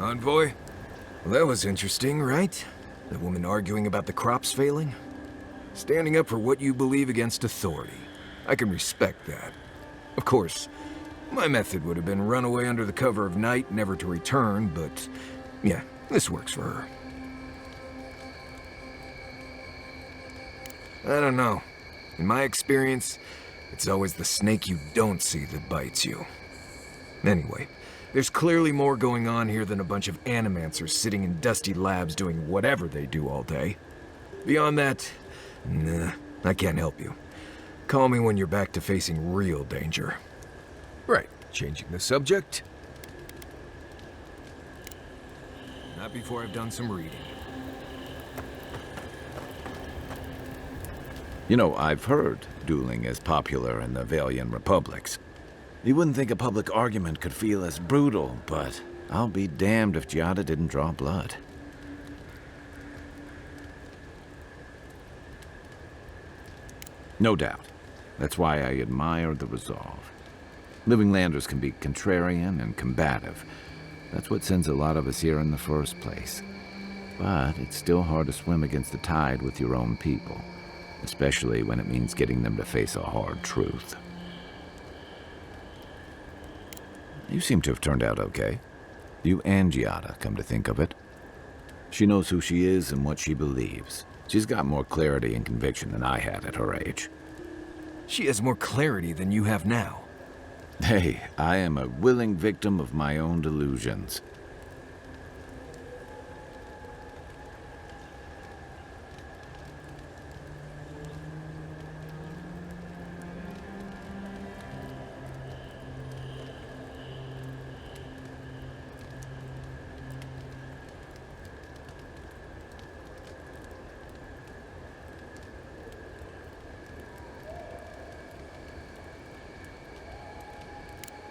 Envoy? Well, that was interesting, right? The woman arguing about the crops failing? Standing up for what you believe against authority. I can respect that. Of course, my method would have been run away under the cover of night, never to return, but yeah, this works for her. I don't know. In my experience, it's always the snake you don't see that bites you. Anyway, there's clearly more going on here than a bunch of animancers sitting in dusty labs doing whatever they do all day. Beyond that, nah, I can't help you. Call me when you're back to facing real danger. Right, changing the subject. Not before I've done some reading. You know, I've heard dueling is popular in the Valian republics. You wouldn't think a public argument could feel as brutal, but I'll be damned if Giada didn't draw blood. No doubt. That's why I admire the resolve. Living Landers can be contrarian and combative. That's what sends a lot of us here in the first place. But it's still hard to swim against the tide with your own people, especially when it means getting them to face a hard truth. You seem to have turned out okay. You and Giada, come to think of it. She knows who she is and what she believes. She's got more clarity and conviction than I had at her age. She has more clarity than you have now. Hey, I am a willing victim of my own delusions.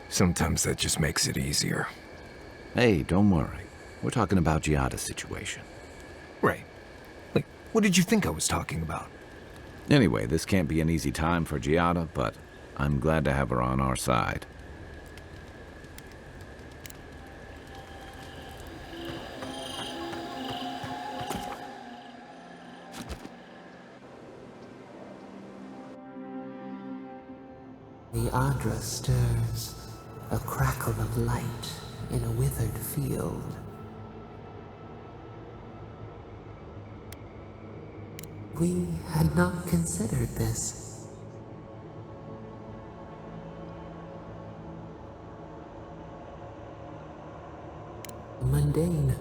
Sometimes that just makes it easier. Hey, don't worry. We're talking about Giada's situation. Right. Like, what did you think I was talking about? Anyway, this can't be an easy time for Giada, but I'm glad to have her on our side. The Adra stirs, a crackle of light in a withered field. We had not considered this. Mundane,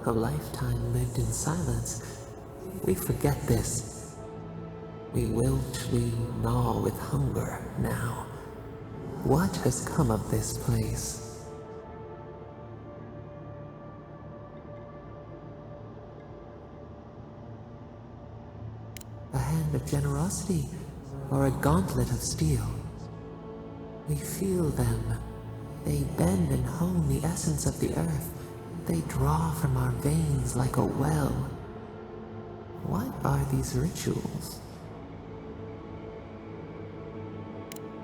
a lifetime lived in silence. We forget this. We wilt, we gnaw with hunger now. What has come of this place? A hand of generosity, or a gauntlet of steel? We feel them. They bend and hone the essence of the earth. They draw from our veins like a well. What are these rituals?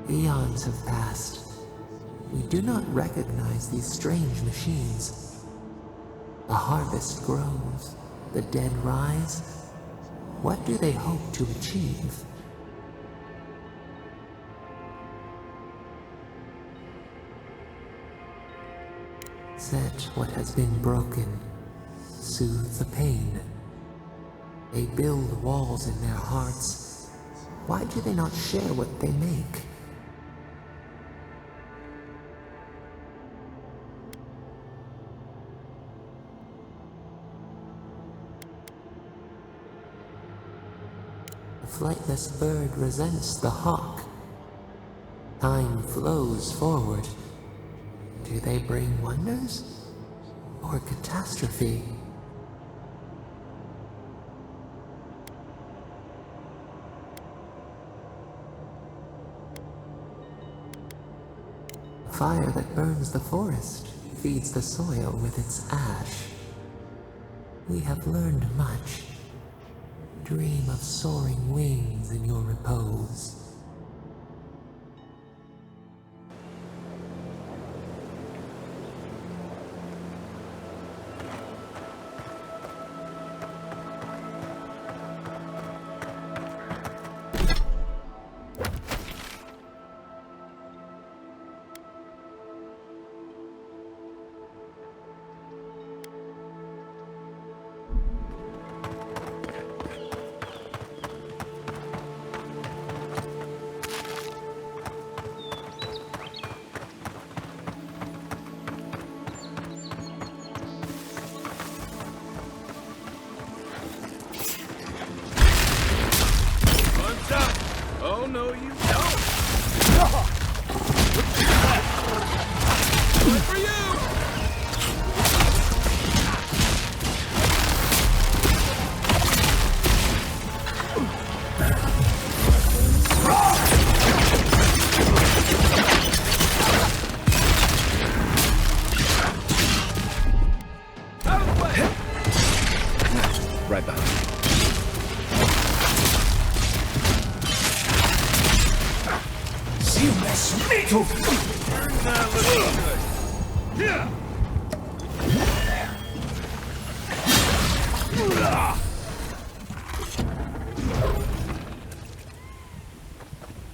Eons have passed. We do not recognize these strange machines. The harvest grows, the dead rise. What do they hope to achieve? Set what has been broken, soothe the pain. They build walls in their hearts. Why do they not share what they make? The flightless bird resents the hawk. Time flows forward. Do they bring wonders or catastrophe? Fire that burns the forest feeds the soil with its ash. We have learned much. Dream of soaring wings in your repose.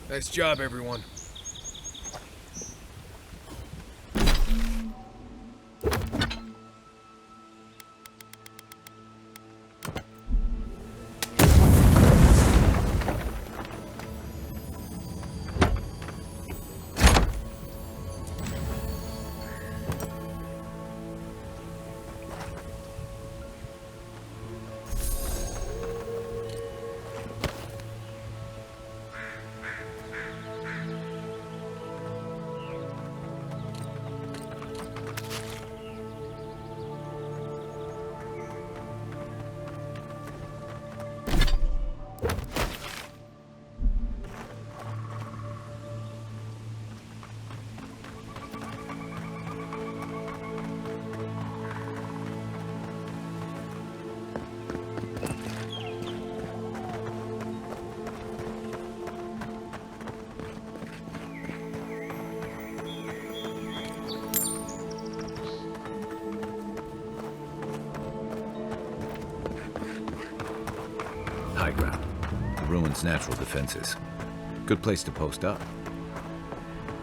Nice job, everyone. High ground. The ruins' natural defenses. Good place to post up.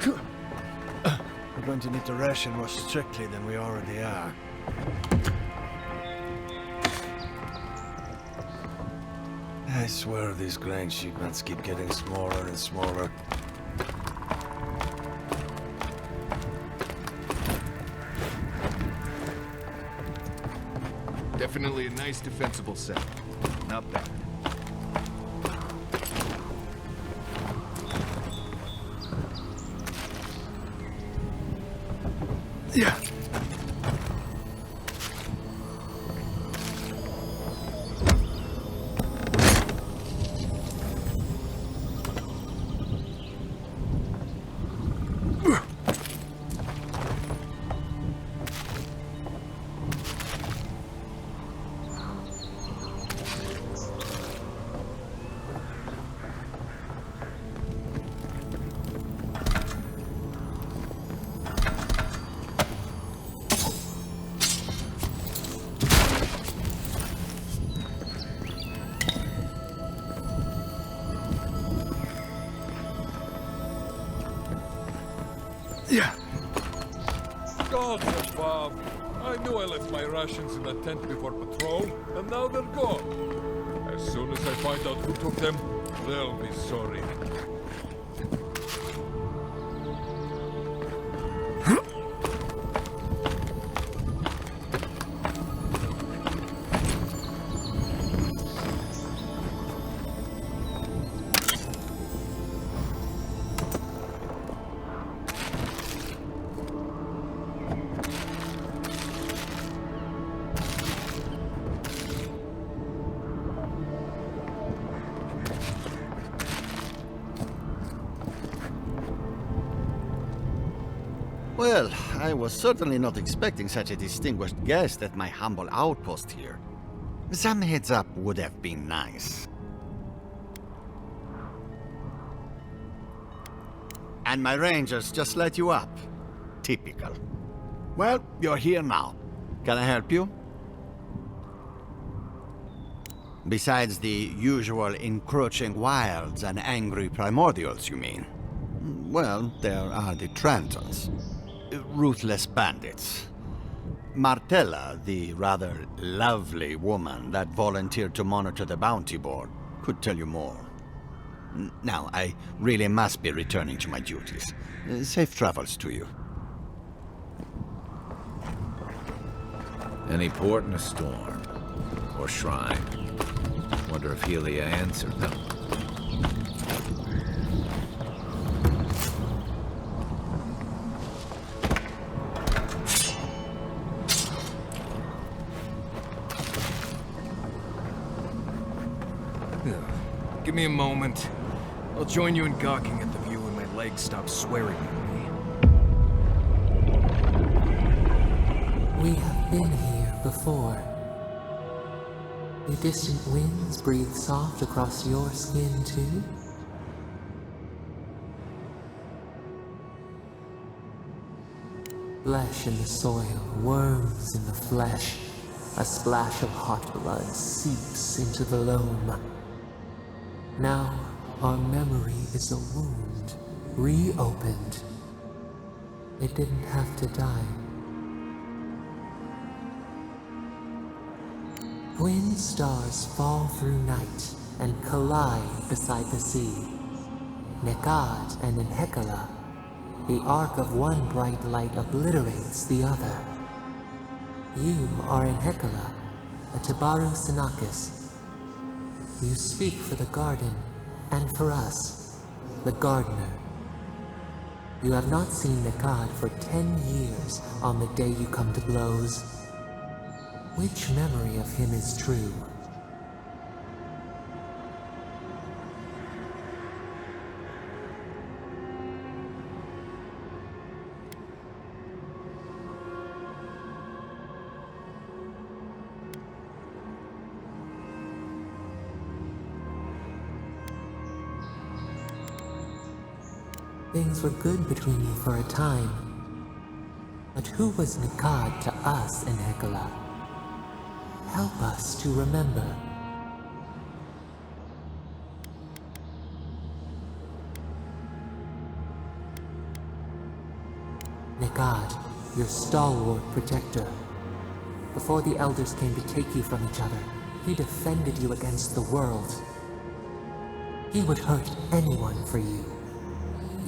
We're going to need to ration more strictly than we already are. I swear these grain shipments keep getting smaller and smaller. Definitely a nice defensible set. Not bad. Yeah. Yeah. God above! I knew I left my rations in the tent before patrol, and now they're gone. As soon as I find out who took them, they'll be sorry. Well, I was certainly not expecting such a distinguished guest at my humble outpost here. Some heads up would have been nice. And my rangers just let you up. Typical. Well, you're here now. Can I help you? Besides the usual encroaching wilds and angry primordials, you mean? Well, there are the Trantons. Ruthless bandits. Martella, the rather lovely woman that volunteered to monitor the bounty board, could tell you more. Now, I really must be returning to my duties. Safe travels to you. Any port in a storm. Or shrine. Wonder if Helia answered them. Give me a moment. I'll join you in gawking at the view when my legs stop swearing at me. We have been here before. The distant winds breathe soft across your skin, too? Flesh in the soil, worms in the flesh. A splash of hot blood seeps into the loam. Now, our memory is a wound, reopened. It didn't have to die. Twin stars fall through night and collide beside the sea. Nekad and Enhekala. The arc of one bright light obliterates the other. You are Enhekala, a Tabaru Sinakis. You speak for the garden, and for us, the gardener. You have not seen Nekad for 10 years on the day you come to blows. Which memory of him is true? Things were good between you for a time. But who was Nekad to us in Hekala? Help us to remember. Nekad, your stalwart protector. Before the elders came to take you from each other, he defended you against the world. He would hurt anyone for you.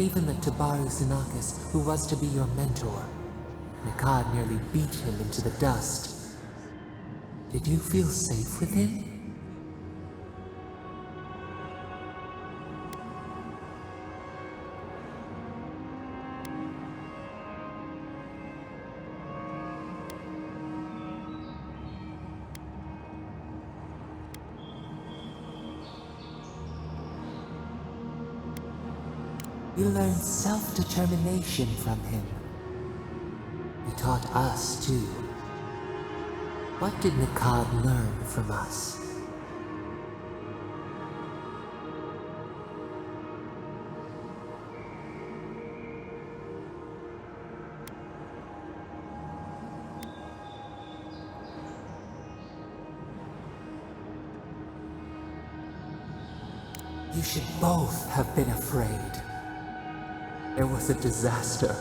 Even the Tabaru Sinakis, who was to be your mentor. Nekad nearly beat him into the dust. Did you feel safe with him? You learned self-determination from him. He taught us, too. What did Nekad learn from us? You should both have been afraid. There was a disaster.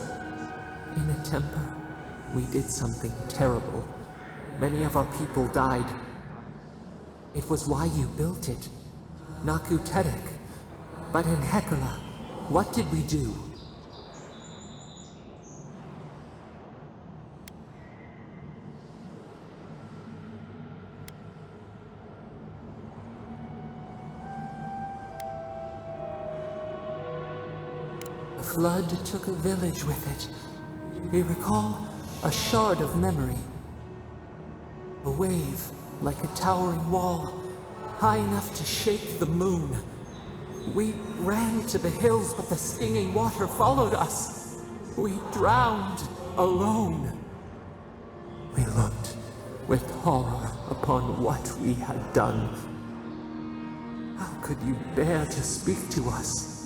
In a temper, we did something terrible. Many of our people died. It was why you built it. Naku Tedek. But in Hekala, what did we do? The flood took a village with it. We recall a shard of memory. A wave, like a towering wall, high enough to shake the moon. We ran to the hills, but the stinging water followed us. We drowned alone. We looked with horror upon what we had done. How could you bear to speak to us?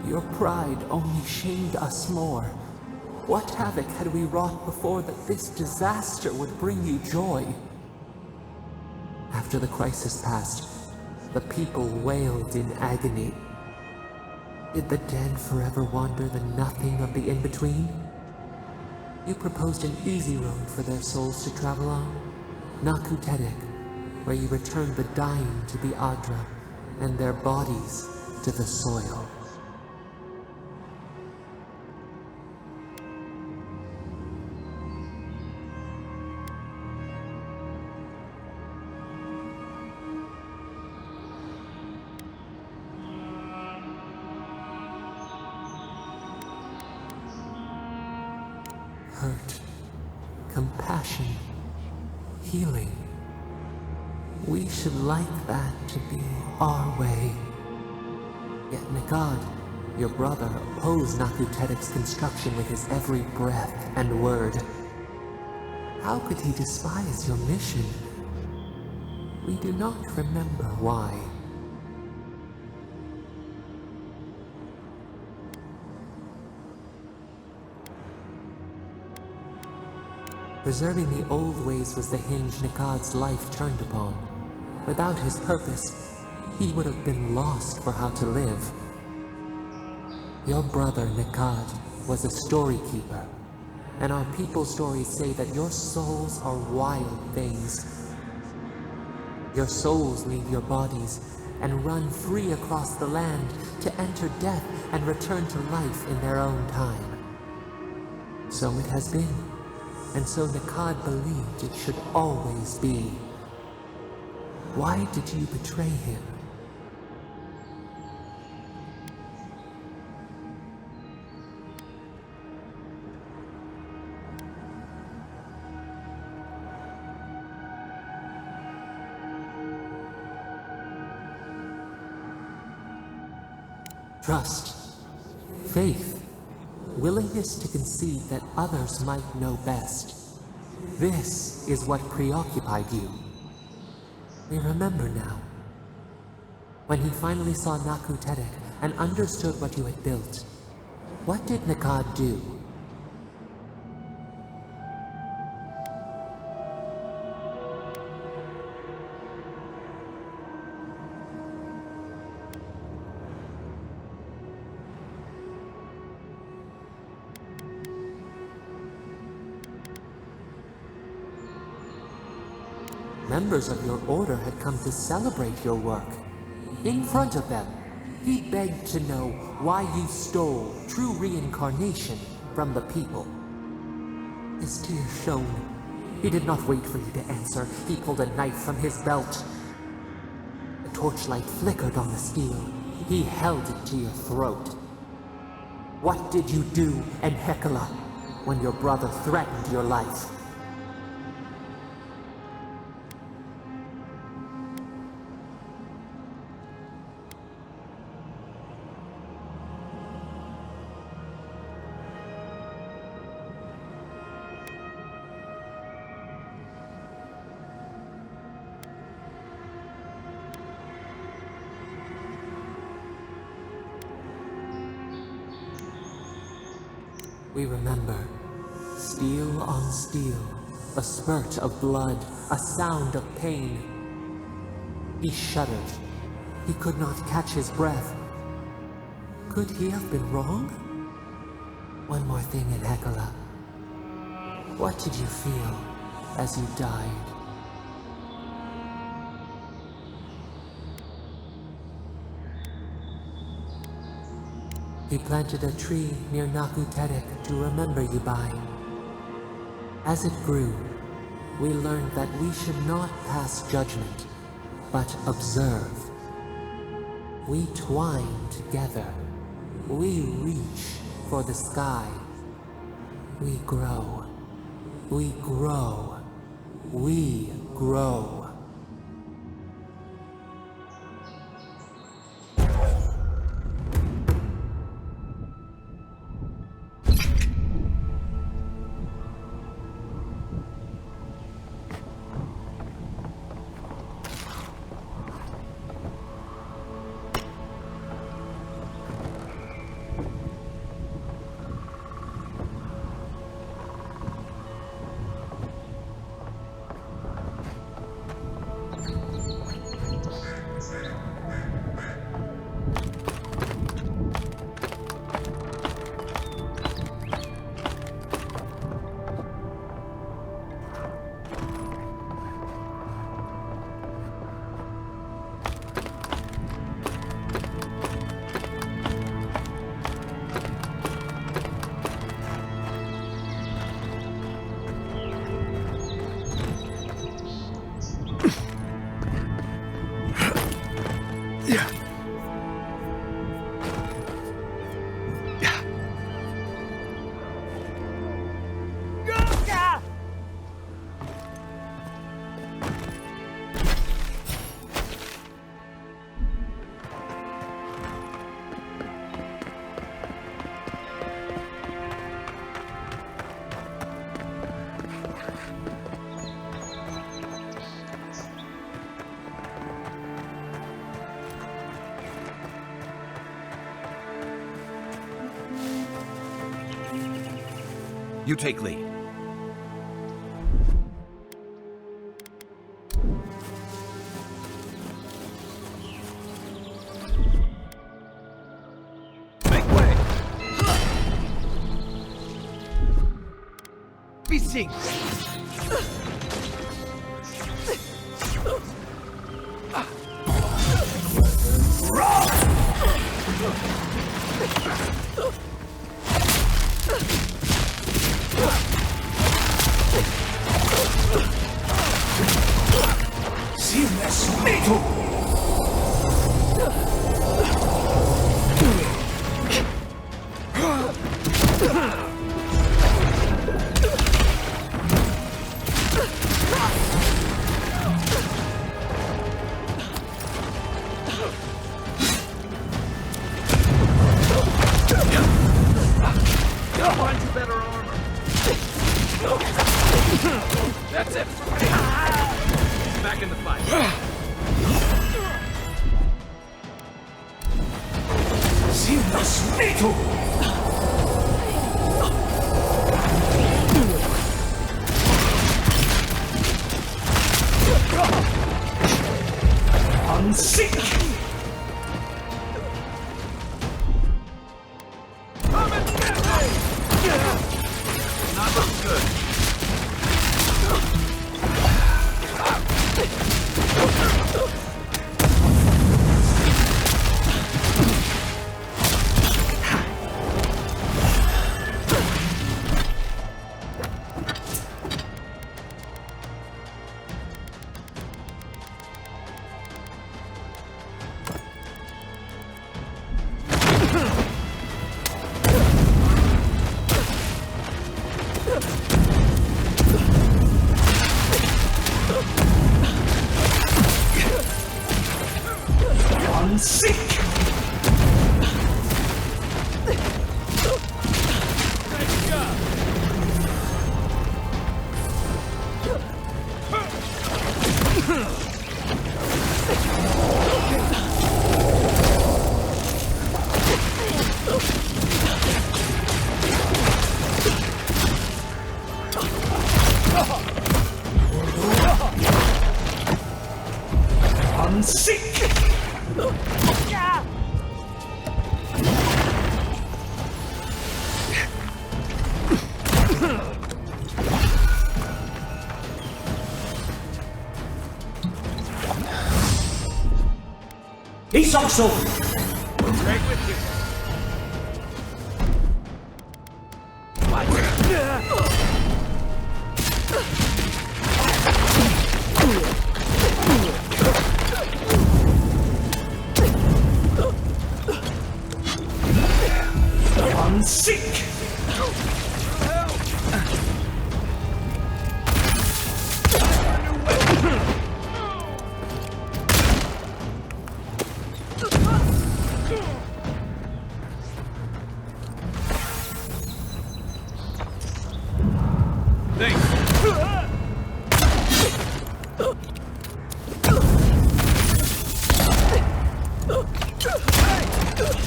Your pride only shamed us more. What havoc had we wrought before that this disaster would bring you joy? After the crisis passed, the people wailed in agony. Did the dead forever wander the nothing of the in-between? You proposed an easy road for their souls to travel on. Naku Tedek, where you returned the dying to the Adra, and their bodies to the soil. Hurt, compassion, healing. We should like that to be our way. Yet Nekad, your brother, opposed Naku Tedek's construction with his every breath and word. How could he despise your mission? We do not remember why. Preserving the old ways was the hinge Nikad's life turned upon. Without his purpose, he would have been lost for how to live. Your brother Nikad was a story keeper, and our people's stories say that your souls are wild things. Your souls leave your bodies and run free across the land to enter death and return to life in their own time. So it has been. And so Nikad believed it should always be. Why did you betray him? Trust, faith, willingness to concede that others might know best. This is what preoccupied you. We remember now. When he finally saw Naku Tedek and understood what you had built, what did Nikad do? Members of your order had come to celebrate your work. In front of them, he begged to know why you stole true reincarnation from the people. His tears shone. He did not wait for you to answer. He pulled a knife from his belt. The torchlight flickered on the steel. He held it to your throat. What did you do, Enhekala, when your brother threatened your life? We remember. Steel on steel, a spurt of blood, a sound of pain. He shuddered. He could not catch his breath. Could he have been wrong? One more thing, Enhekala. What did you feel as you died? He planted a tree near Naku Tedek to remember you by. As it grew, we learned that we should not pass judgment, but observe. We twine together. We reach for the sky. We grow. We grow. We grow. You take lead. Make way! Be seen! That's it for me! Back in the fight. Not looking good. He's also Right with you. I'm sick.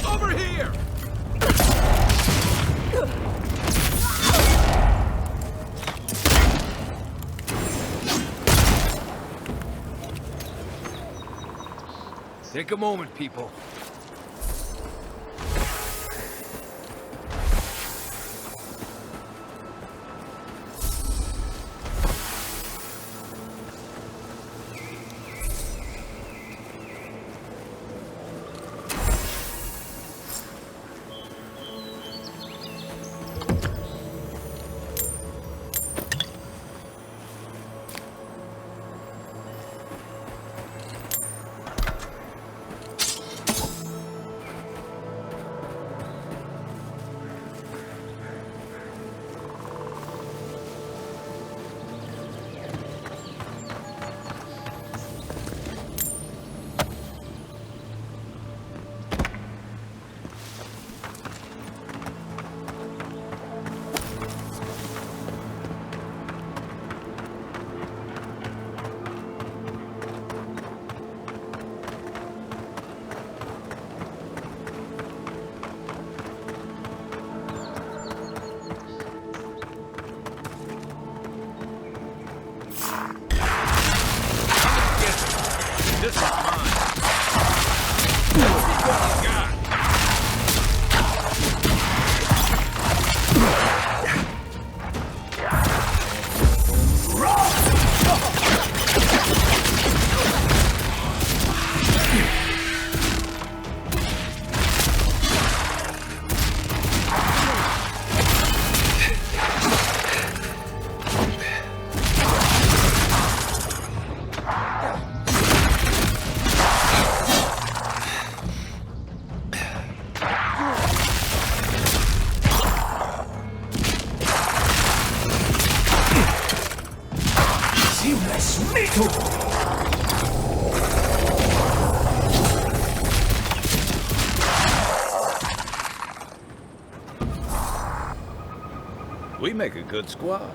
Over here! Take a moment, people. We make a good squad.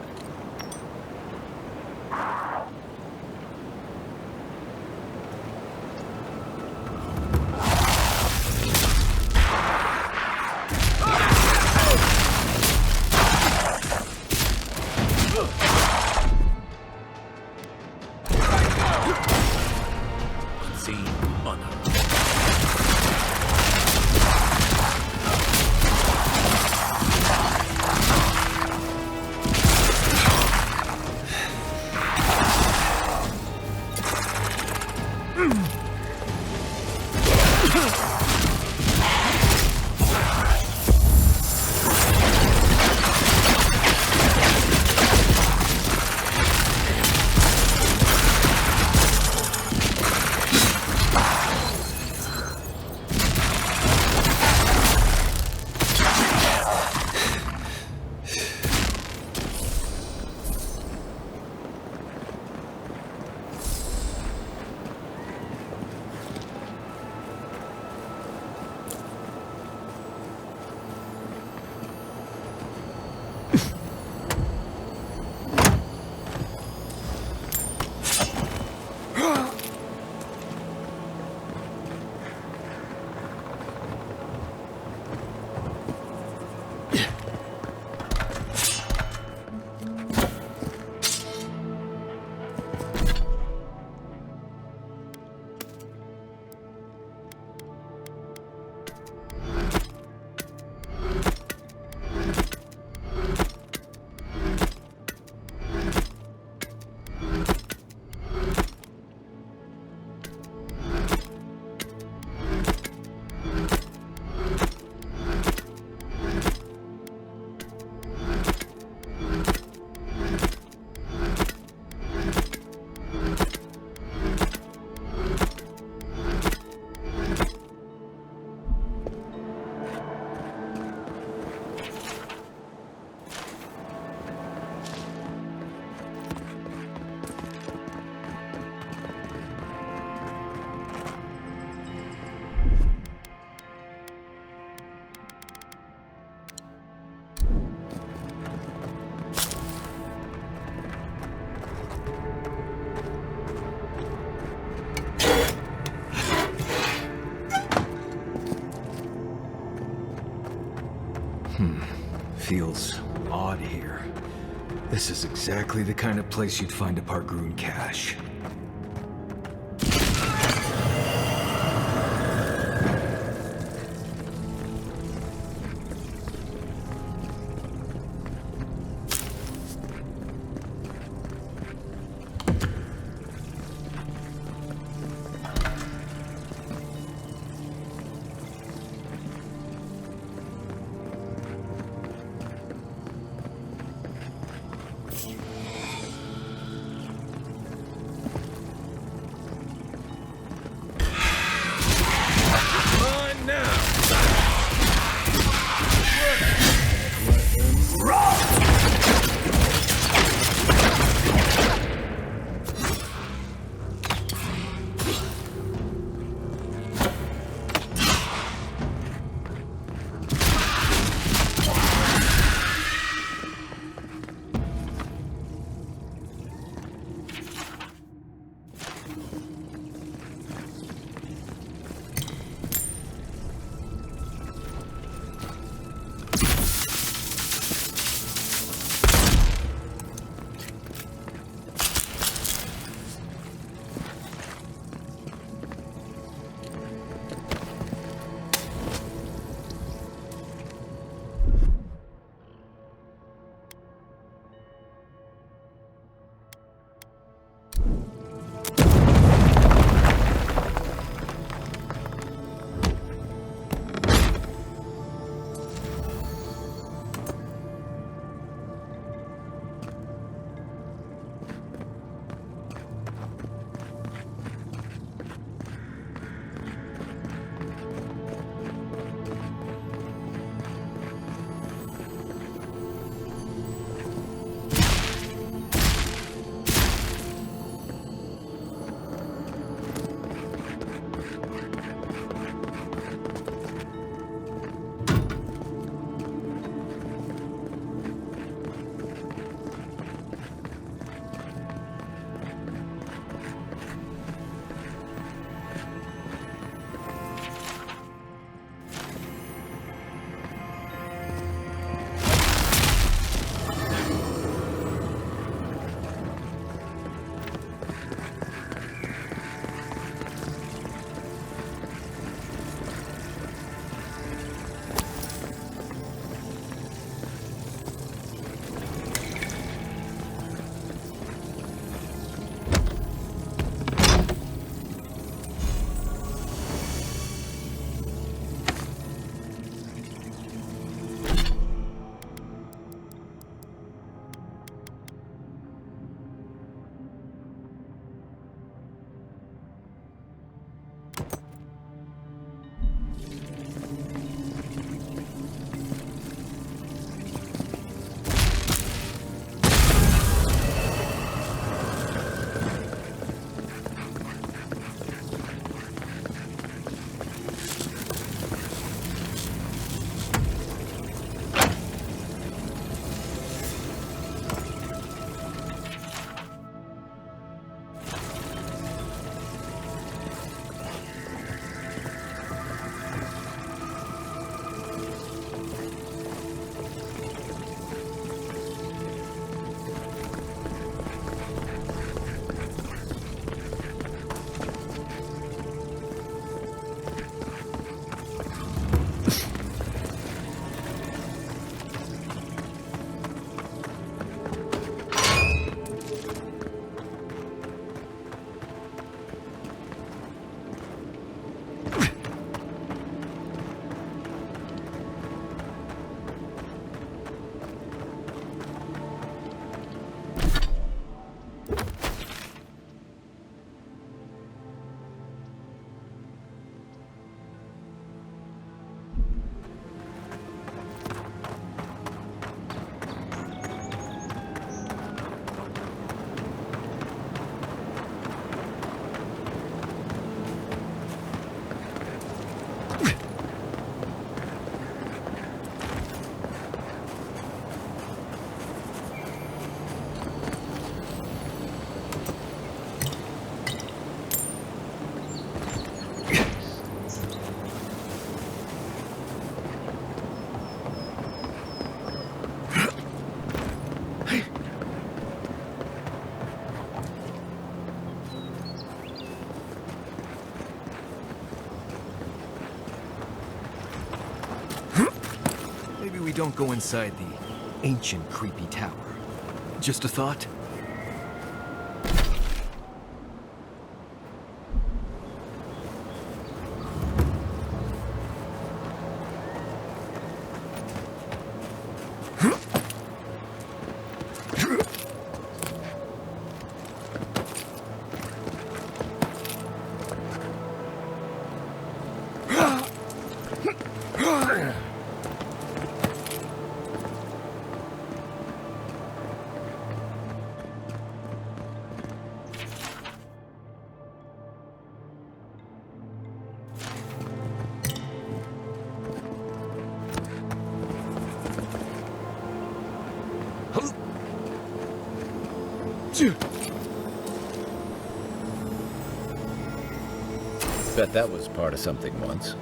Feels odd here. This is exactly the kind of place you'd find a Pargroon cache. don't go inside the ancient creepy tower. Just a thought? Bet that was part of something once.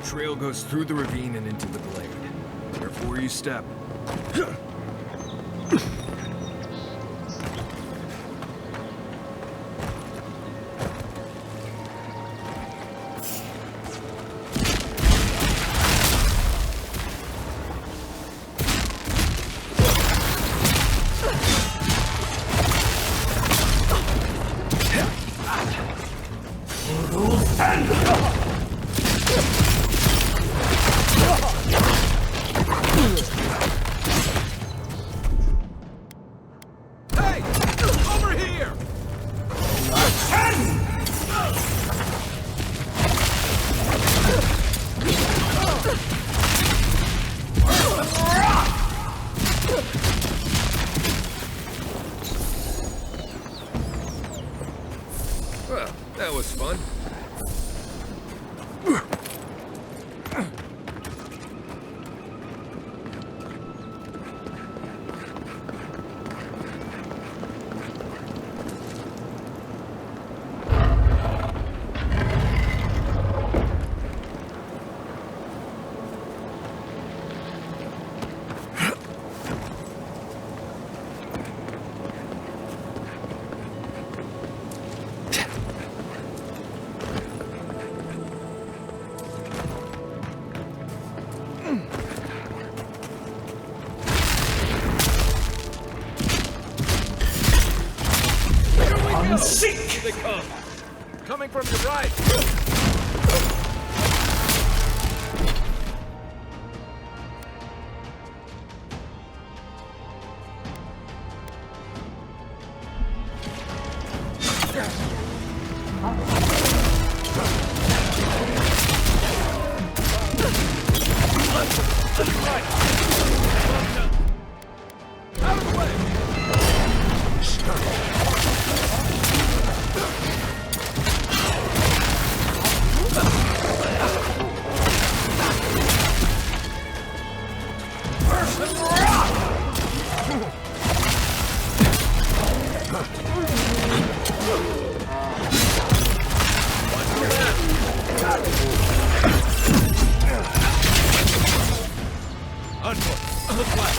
Trail goes through the ravine and into the glade. Careful where you step. Well, that was fun. Seek! They come. Coming from your right. Out of the way!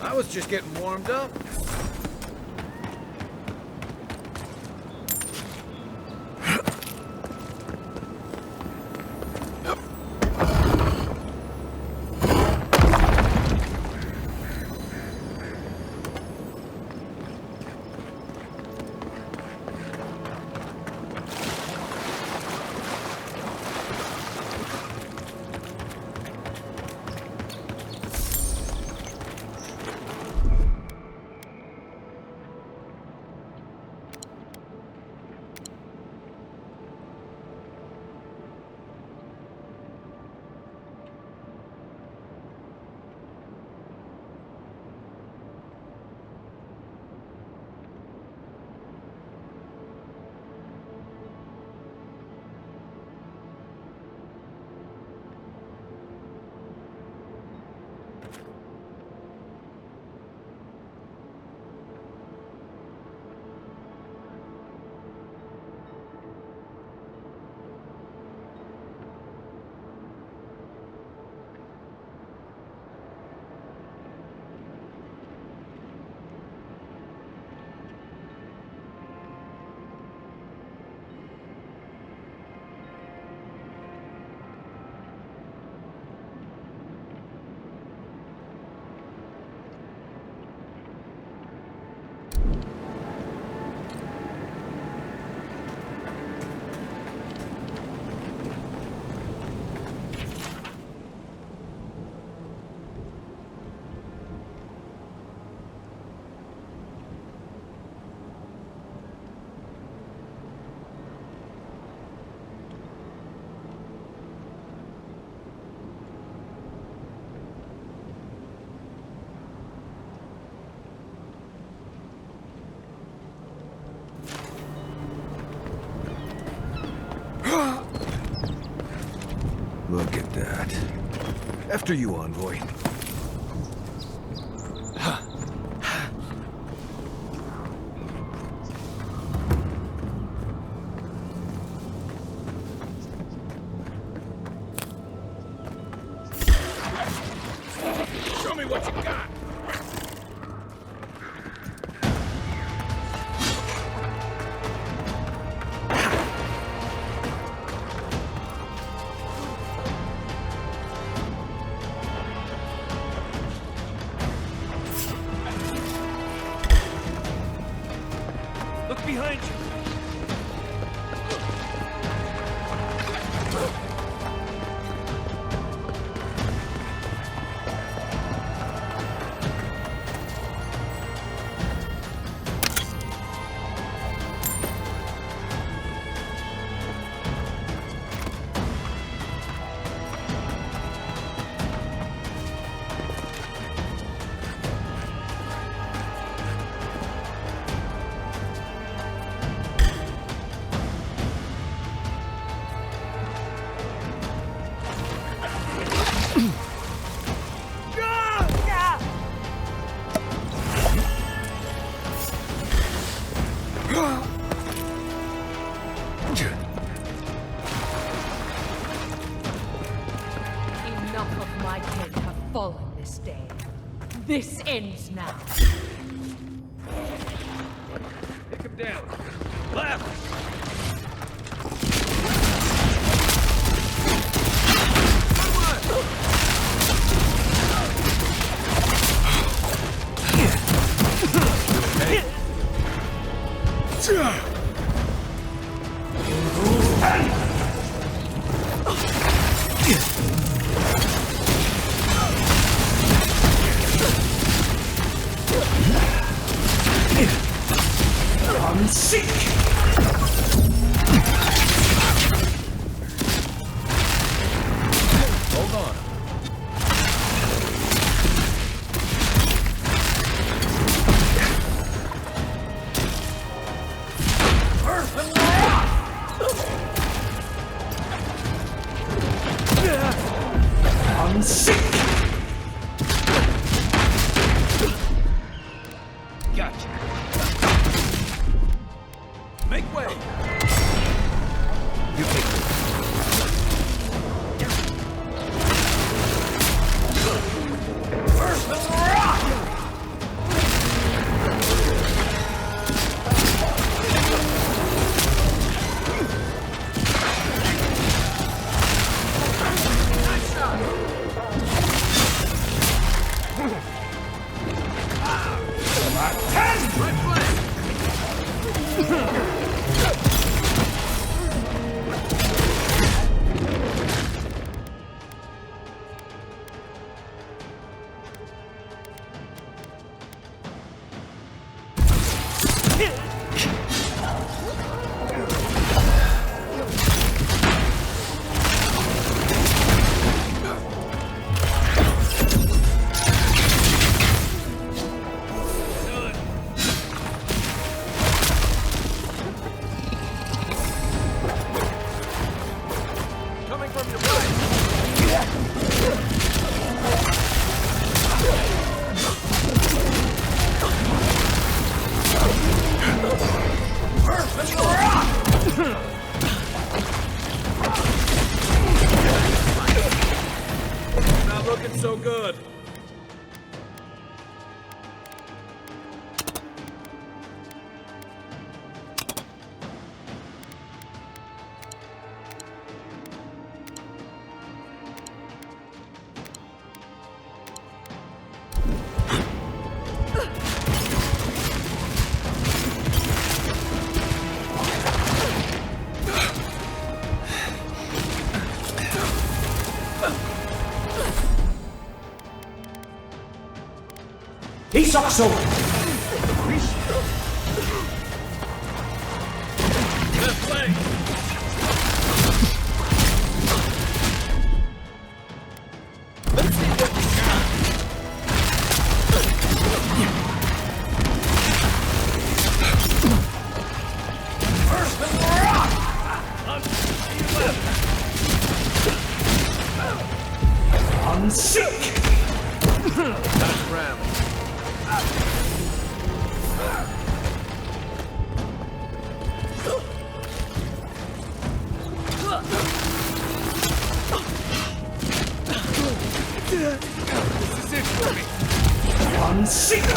I was just getting warmed up. Look at that. After you, Envoy. Show me what you got! Look behind you! Enough of my men have fallen this day. This ends now. Take him down. Left! Unseek! Hold on. Unseek! Gotcha. Make way! You take this. First, let's rock! Nice shot! Right flank! Coming from your right! First, let's rock! Not looking so good. Isokso! Left leg! Let's see what you got! First, let's rock! On to your left! Unseek! That's rally. This is it for me. Unseek!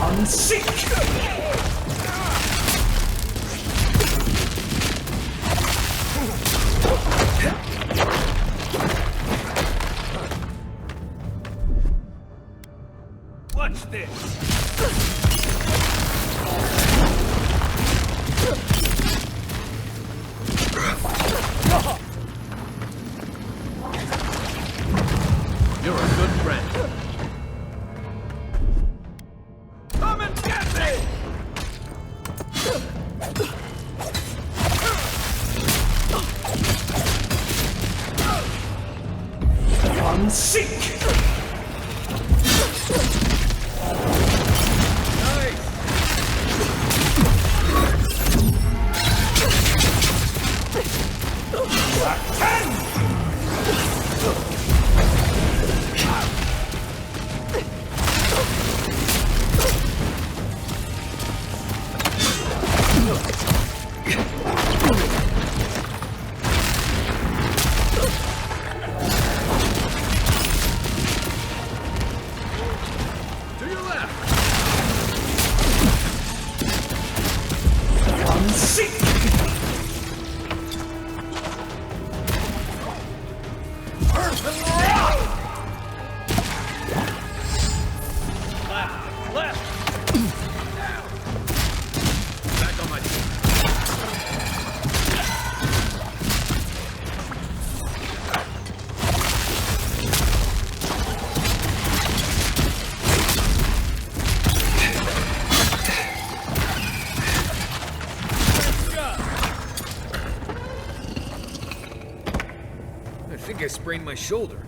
Unseek! Watch this. You're a good friend. Come and get me! Unseek! To your left. Unseek! Left. Back on my feet. I think I sprained my shoulder.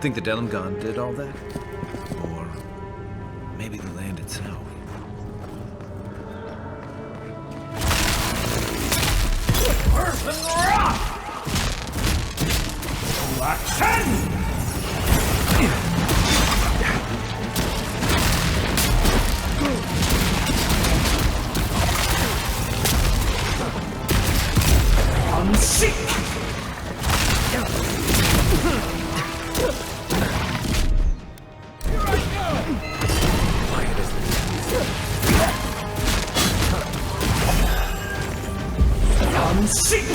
Think the Delimgon did all that? Or maybe the land itself? Earth and rock! Action! Unseek! Unseek!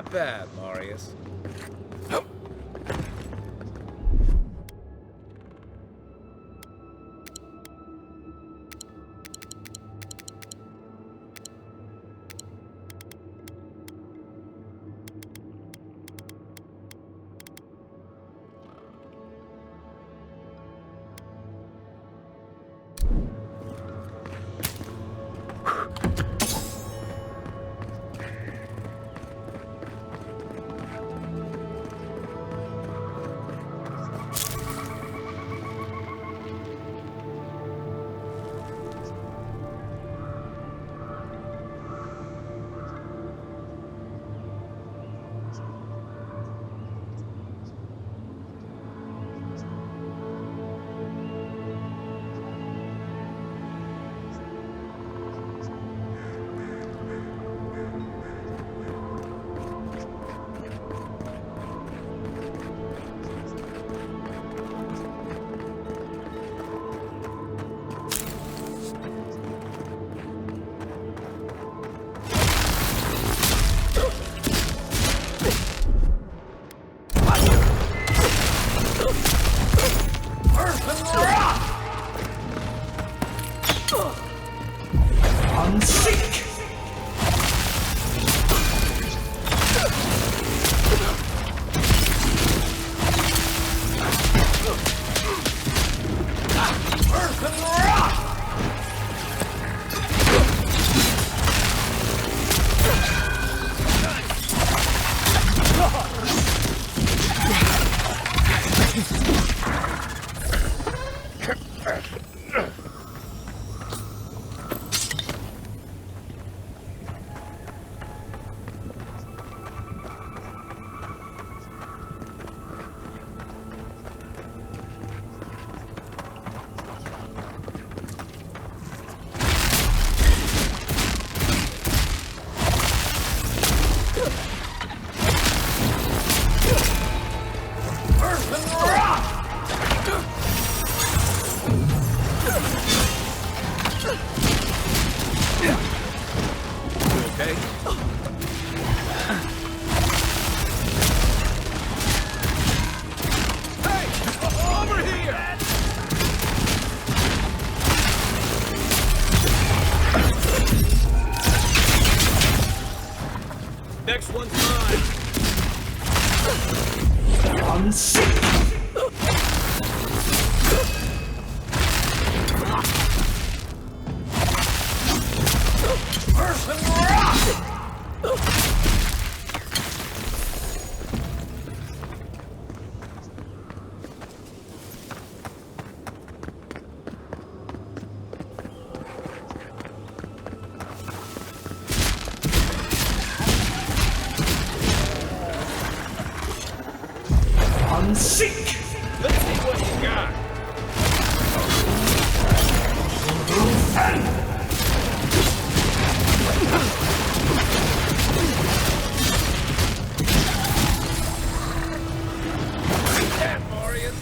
Not bad, Marius. Next one's mine. I'm sick. I'm sick. Let's see what you got. That, Marius.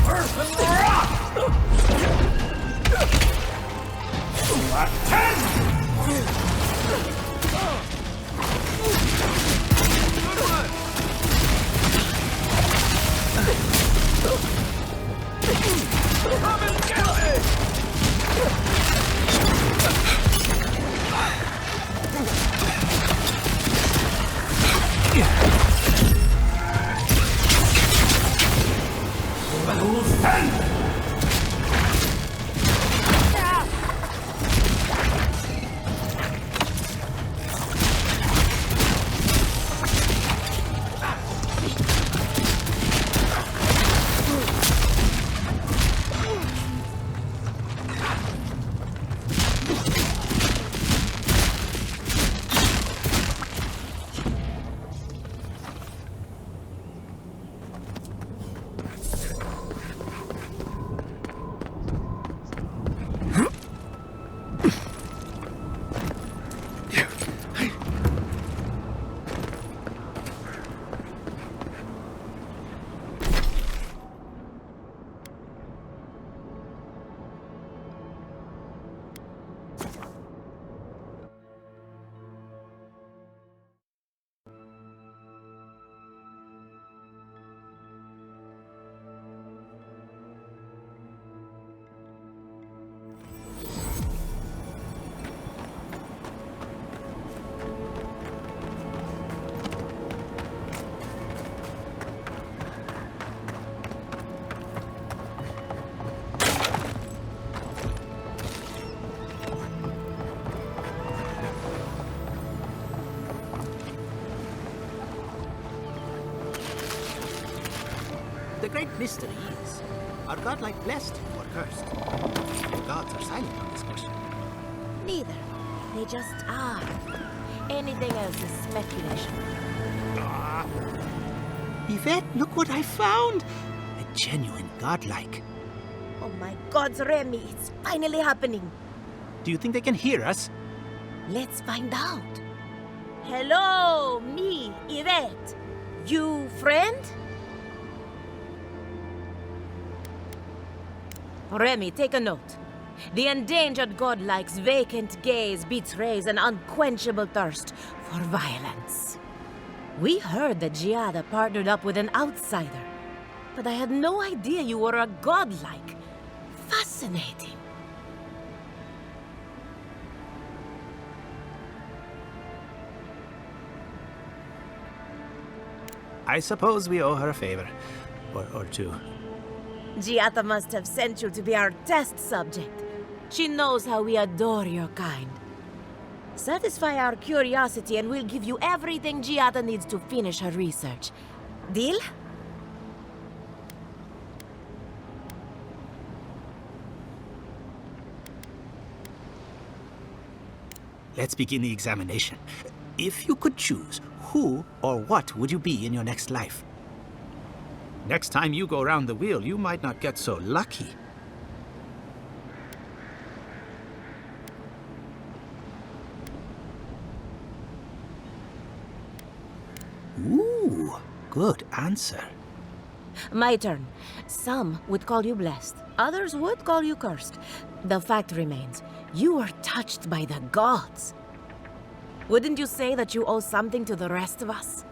Earth and rock! Attend! Come and get me! Level 10! The great mystery is, are godlike blessed or cursed? The gods are silent on this question. Neither. They just are. Anything else is speculation. Yvette, look what I found! A genuine godlike. Oh my gods, Remy, it's finally happening. Do you think they can hear us? Let's find out. Hello, me, Yvette. You friend? Remy, take a note. The endangered godlike's vacant gaze betrays an unquenchable thirst for violence. We heard that Giada partnered up with an outsider, but I had no idea you were a godlike. Fascinating. I suppose we owe her a favor. Or two. Giada must have sent you to be our test subject. She knows how we adore your kind. Satisfy our curiosity and we'll give you everything Giada needs to finish her research. Deal? Let's begin the examination. If you could choose, who or what would you be in your next life? Next time you go round the wheel, you might not get so lucky. Ooh, good answer. My turn. Some would call you blessed. Others would call you cursed. The fact remains, you were touched by the gods. Wouldn't you say that you owe something to the rest of us?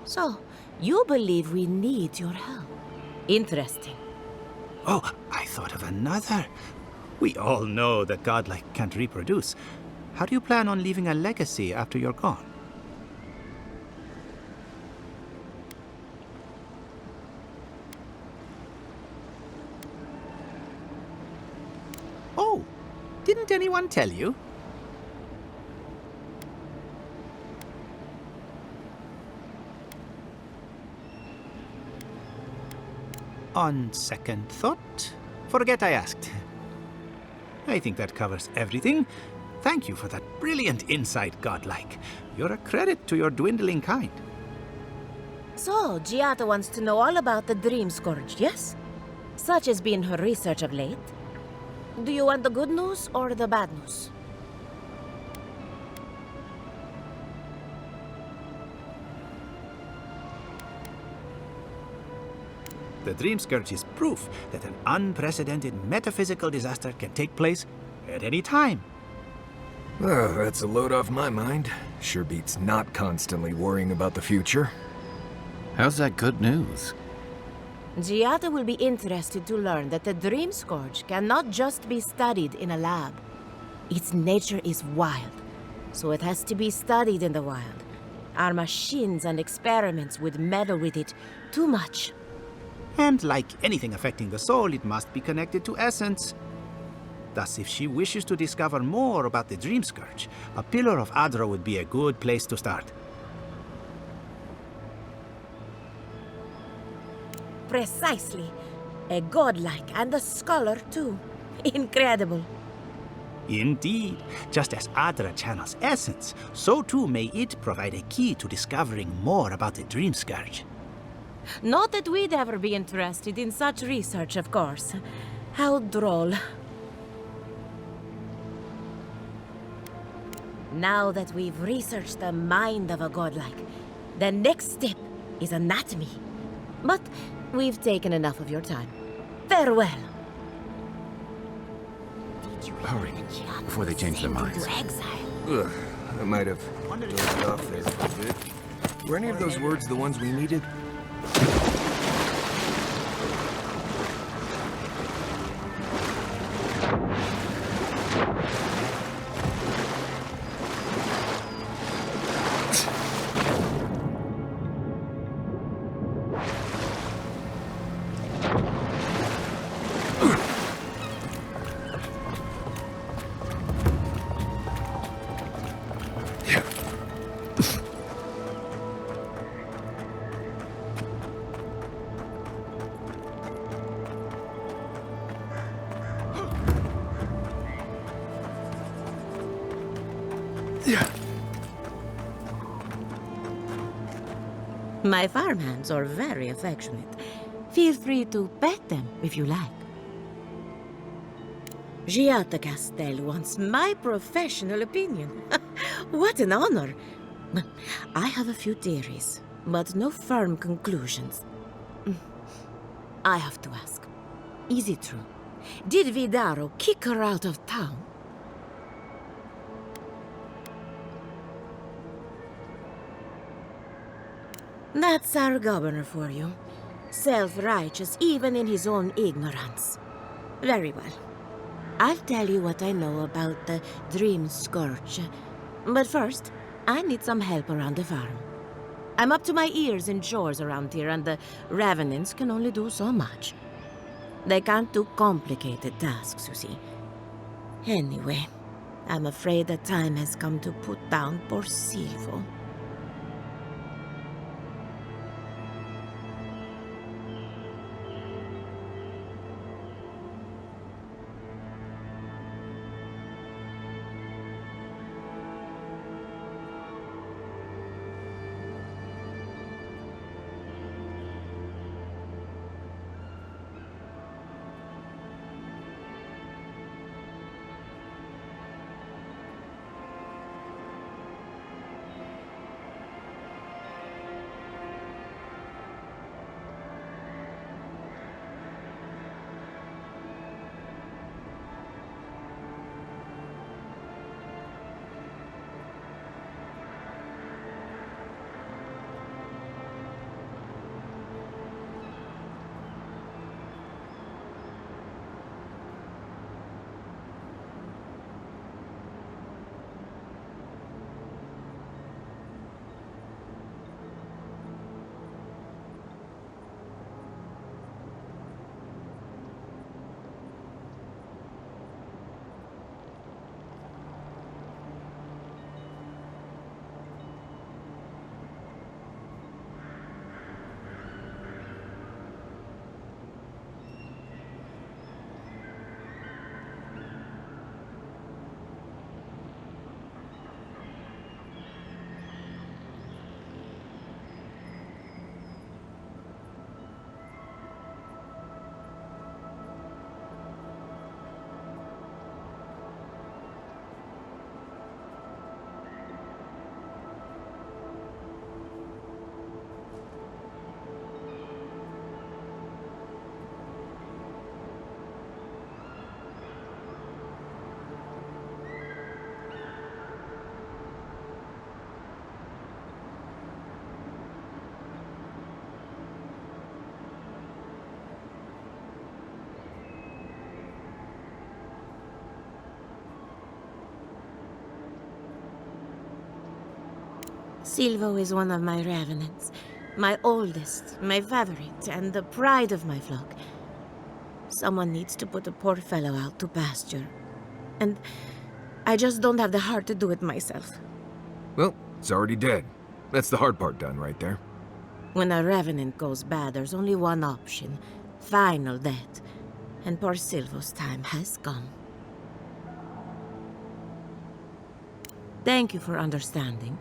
So, you believe we need your help. Interesting. Oh, I thought of another. We all know that godlike can't reproduce. How do you plan on leaving a legacy after you're gone? Oh, didn't anyone tell you? On second thought, forget I asked. I think that covers everything. Thank you for that brilliant insight, godlike. You're a credit to your dwindling kind. So, Giada wants to know all about the Dreamscourge, yes? Such has been her research of late. Do you want the good news or the bad news? The Dreamscourge is proof that an unprecedented metaphysical disaster can take place at any time. Oh, that's a load off my mind. Sure beats not constantly worrying about the future. How's that good news? Giada will be interested to learn that the Dreamscourge cannot just be studied in a lab. Its nature is wild, so it has to be studied in the wild. Our machines and experiments would meddle with it too much. And like anything affecting the soul, it must be connected to essence. Thus, if she wishes to discover more about the Dreamscourge, a Pillar of Adra would be a good place to start. Precisely. A godlike and a scholar, too. Incredible. Indeed. Just as Adra channels essence, so too may it provide a key to discovering more about the Dreamscourge. Not that we'd ever be interested in such research, of course. How droll. Now that we've researched the mind of a godlike, the next step is anatomy. But we've taken enough of your time. Farewell. Hurry, before they change their minds. Ugh, I might have dozed off there for a bit. Were any of those words the ones we needed? My farmhands are very affectionate. Feel free to pet them if you like. Giada Castel wants my professional opinion. What an honor. I have a few theories, but no firm conclusions. I have to ask, is it true? Did Vidaro kick her out of town? That's our governor for you. Self-righteous even in his own ignorance. Very well. I'll tell you what I know about the Dreamscourge. But first, I need some help around the farm. I'm up to my ears in chores around here, and the Revenants can only do so much. They can't do complicated tasks, you see. Anyway, I'm afraid the time has come to put down poor Silvo. Silvo is one of my revenants. My oldest, my favorite, and the pride of my flock. Someone needs to put the poor fellow out to pasture. And I just don't have the heart to do it myself. Well, it's already dead. That's the hard part done right there. When a revenant goes bad, there's only one option. Final death. And poor Silvo's time has come. Thank you for understanding.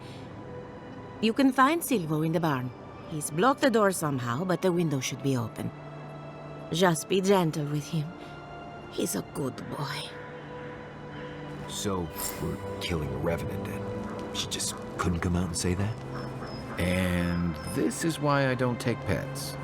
You can find Silvo in the barn. He's blocked the door somehow, but the window should be open. Just be gentle with him. He's a good boy. So, we're killing a revenant then. She just couldn't come out and say that? And this is why I don't take pets.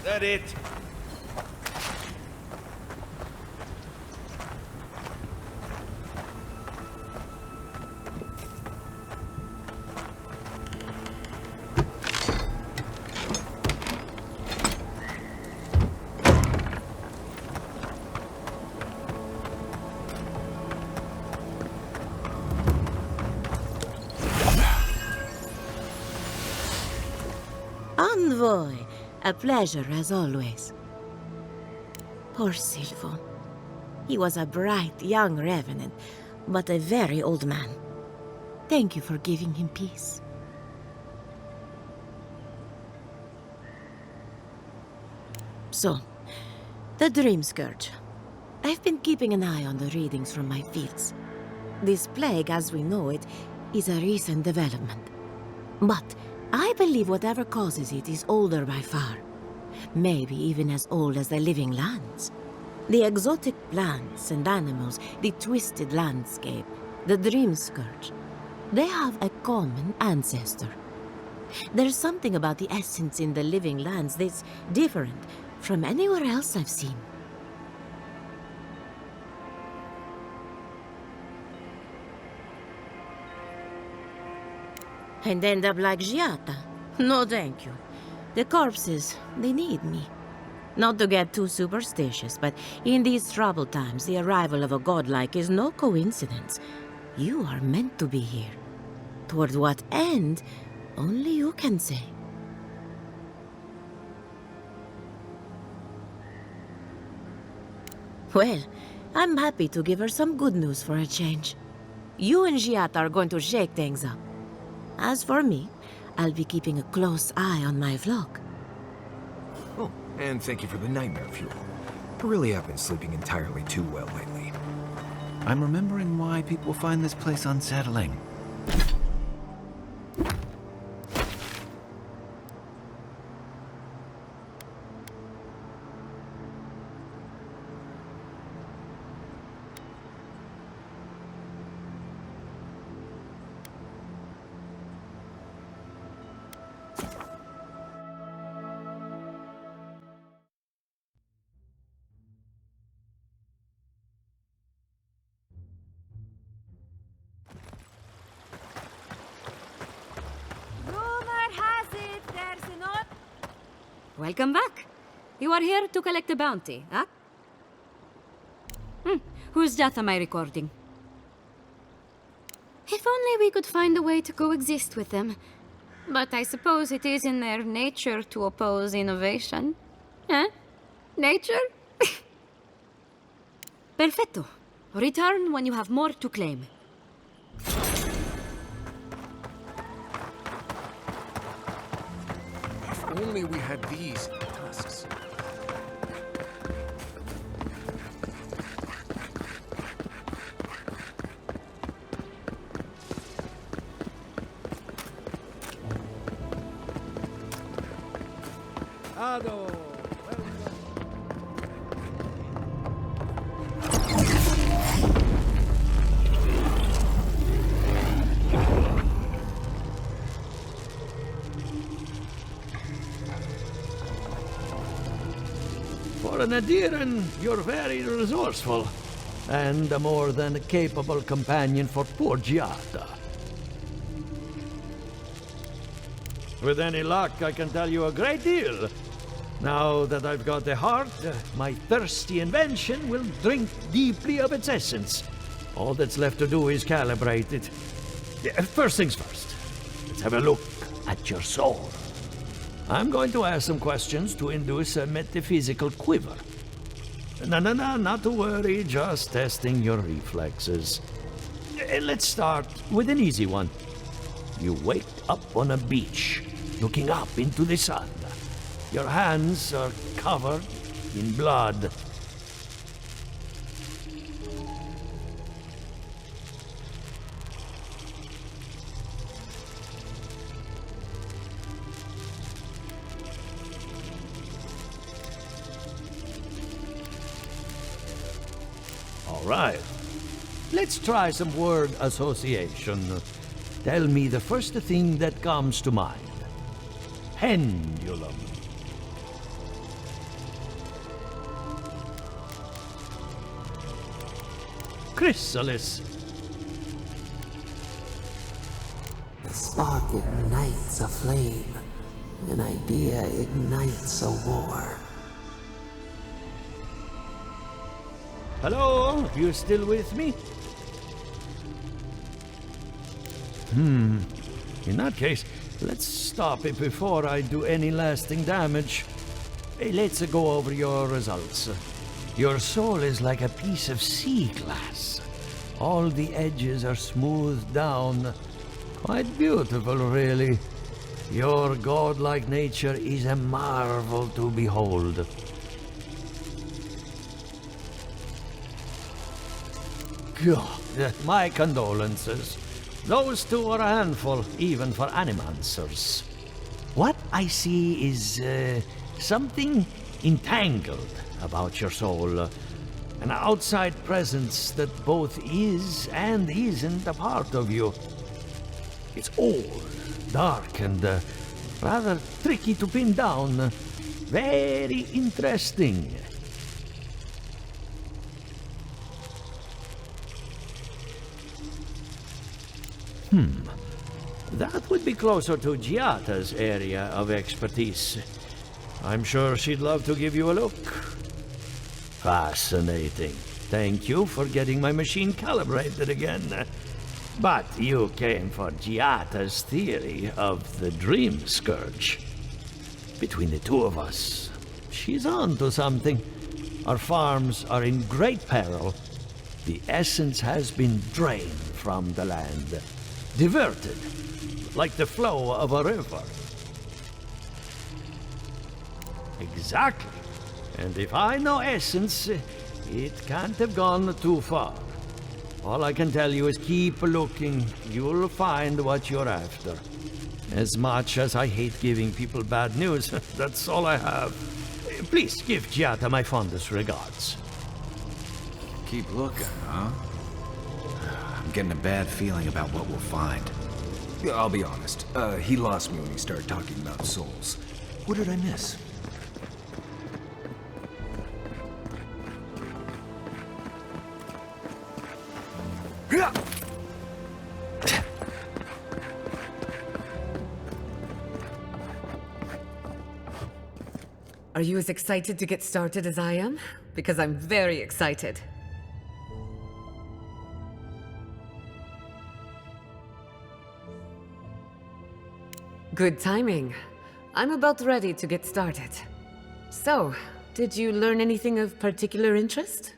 That it? Envoy, a pleasure as always. Poor Silvo. He was a bright young revenant, but a very old man. Thank you for giving him peace. So, the Dreamscourge. I've been keeping an eye on the readings from my fields. This plague, as we know it, is a recent development. But I believe whatever causes it is older by far. Maybe even as old as the living lands. The exotic plants and animals, the twisted landscape, the Dreamscourge. They have a common ancestor. There's something about the essence in the living lands that's different from anywhere else I've seen. And end up like Giata. No thank you. The corpses, they need me. Not to get too superstitious, but in these troubled times, the arrival of a godlike is no coincidence. You are meant to be here. Toward what end, only you can say. Well, I'm happy to give her some good news for a change. You and Giata are going to shake things up. As for me, I'll be keeping a close eye on my flock. Oh, and thank you for the nightmare fuel. I really have been sleeping entirely too well lately. I'm remembering why people find this place unsettling. Welcome back. You are here to collect a bounty, huh? Whose death am I recording? If only we could find a way to coexist with them. But I suppose it is in their nature to oppose innovation. Huh? Nature? Perfetto. Return when you have more to claim. If only we had these tusks. For an Adiran, you're very resourceful, and a more than capable companion for poor Giada. With any luck, I can tell you a great deal. Now that I've got the heart, my thirsty invention will drink deeply of its essence. All that's left to do is calibrate it. First things first, let's have a look at your soul. I'm going to ask some questions to induce a metaphysical quiver. No, not to worry, just testing your reflexes. Let's start with an easy one. You wake up on a beach, looking up into the sun. Your hands are covered in blood. All right. Let's try some word association. Tell me the first thing that comes to mind. Pendulum. Chrysalis. The spark ignites a flame. An idea ignites a war. Hello? You still with me? In that case, let's stop it before I do any lasting damage. Hey, let's go over your results. Your soul is like a piece of sea glass. All the edges are smoothed down. Quite beautiful, really. Your godlike nature is a marvel to behold. God, my condolences. Those two are a handful, even for animancers. What I see is something entangled about your soul. An outside presence that both is and isn't a part of you. It's old, dark, and rather tricky to pin down. Very interesting. That would be closer to Giata's area of expertise. I'm sure she'd love to give you a look. Fascinating. Thank you for getting my machine calibrated again. But you came for Giata's theory of the Dreamscourge. Between the two of us, she's on to something. Our farms are in great peril. The essence has been drained from the land. Diverted, like the flow of a river. Exactly. And if I know essence, it can't have gone too far. All I can tell you is keep looking. You'll find what you're after. As much as I hate giving people bad news, that's all I have. Please give Giata my fondest regards. Keep looking, huh? I'm getting a bad feeling about what we'll find. Yeah, I'll be honest. He lost me when he started talking about souls. What did I miss? Are you as excited to get started as I am? Because I'm very excited. Good timing. I'm about ready to get started. So, did you learn anything of particular interest?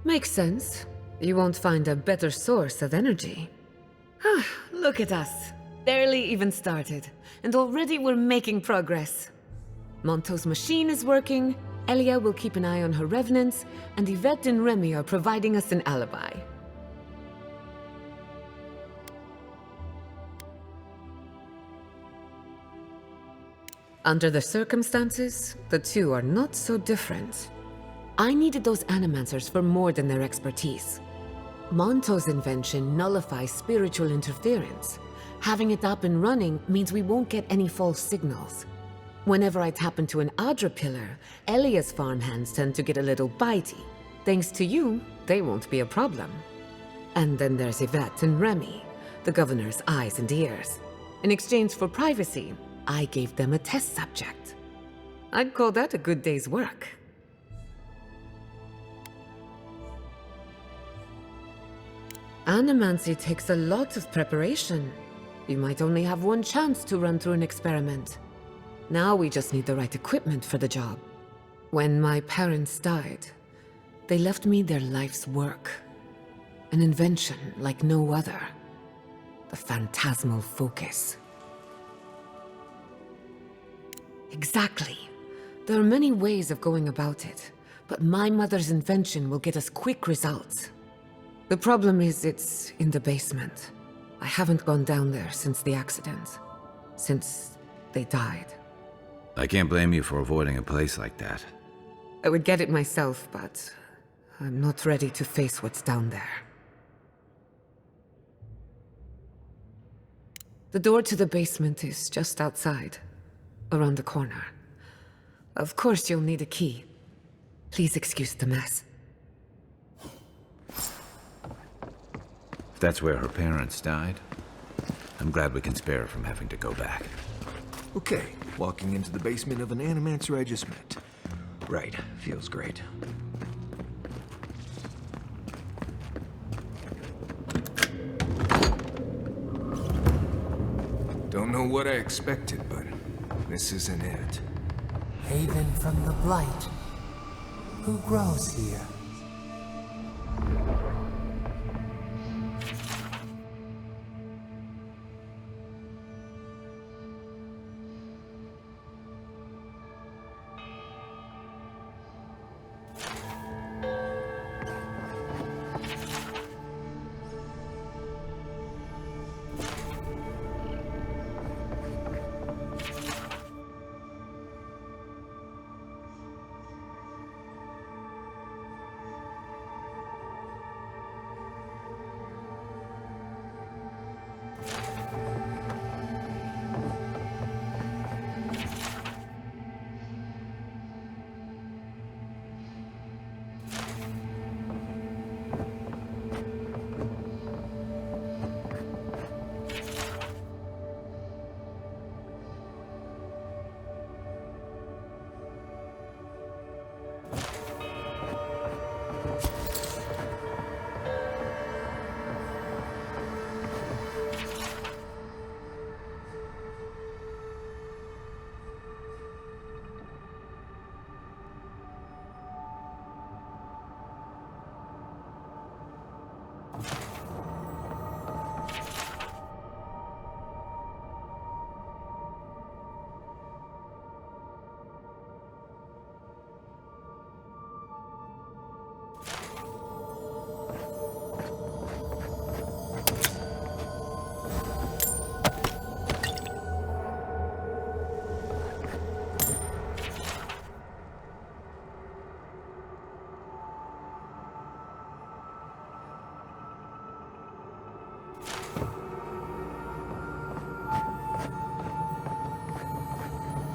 Makes sense. You won't find a better source of energy. Look at us. Barely even started, and already we're making progress. Monto's machine is working, Elia will keep an eye on her revenants, and Yvette and Remy are providing us an alibi. Under the circumstances, the two are not so different. I needed those animancers for more than their expertise. Monto's invention nullifies spiritual interference. Having it up and running means we won't get any false signals. Whenever I tap into an Adra pillar, Elia's farmhands tend to get a little bitey. Thanks to you, they won't be a problem. And then there's Yvette and Remy, the governor's eyes and ears. In exchange for privacy, I gave them a test subject. I'd call that a good day's work. Animancy takes a lot of preparation. You might only have one chance to run through an experiment. Now we just need the right equipment for the job. When my parents died, they left me their life's work. An invention like no other. The phantasmal focus. Exactly. There are many ways of going about it, but my mother's invention will get us quick results. The problem is it's in the basement. I haven't gone down there since the accident. Since they died. I can't blame you for avoiding a place like that. I would get it myself, but I'm not ready to face what's down there. The door to the basement is just outside, around the corner. Of course you'll need a key. Please excuse the mess. If that's where her parents died, I'm glad we can spare her from having to go back. Okay, walking into the basement of an animancer I just met. Right, feels great. Don't know what I expected, but this isn't it. Haven from the Blight. Who grows here?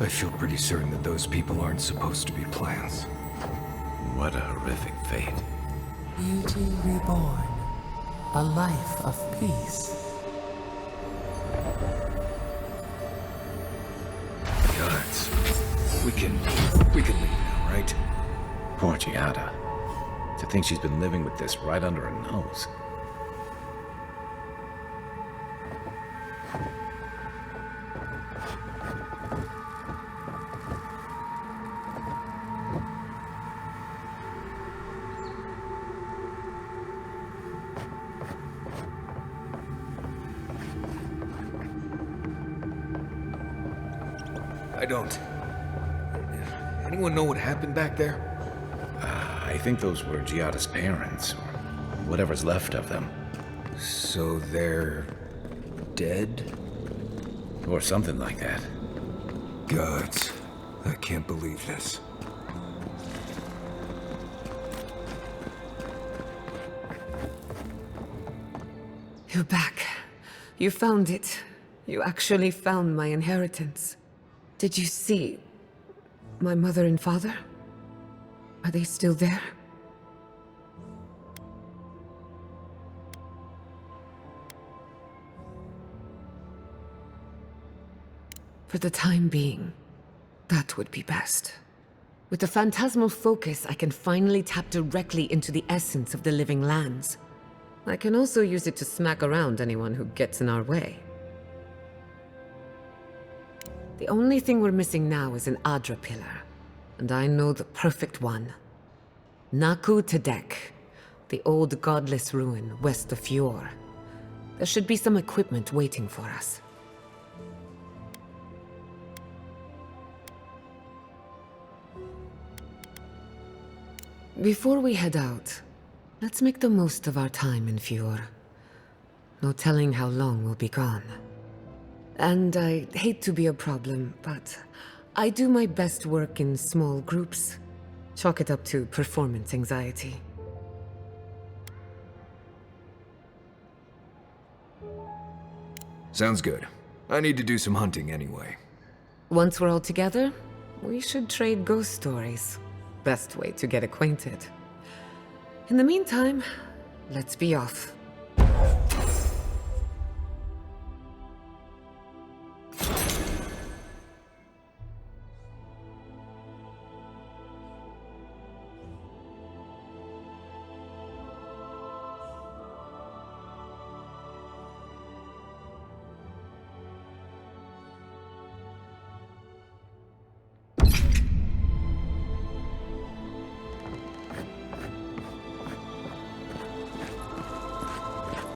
I feel pretty certain that those people aren't supposed to be plants. What a horrific fate. Beauty reborn. A life of peace. Guards. We can leave now, right? Poor Giada. To think she's been living with this right under her nose. I don't. Anyone know what happened back there? I think those were Giada's parents, or whatever's left of them. So they're dead? Or something like that. Gods, I can't believe this. You're back. You found it. You actually found my inheritance. Did you see my mother and father? Are they still there? For the time being, that would be best. With the phantasmal focus, I can finally tap directly into the essence of the living lands. I can also use it to smack around anyone who gets in our way. The only thing we're missing now is an Adra pillar, and I know the perfect one. Naku Tedek, the old godless ruin west of Fjord. There should be some equipment waiting for us. Before we head out, let's make the most of our time in Fjord. No telling how long we'll be gone. And I hate to be a problem, but I do my best work in small groups. Chalk it up to performance anxiety. Sounds good. I need to do some hunting anyway. Once we're all together, we should trade ghost stories. Best way to get acquainted. In the meantime, let's be off.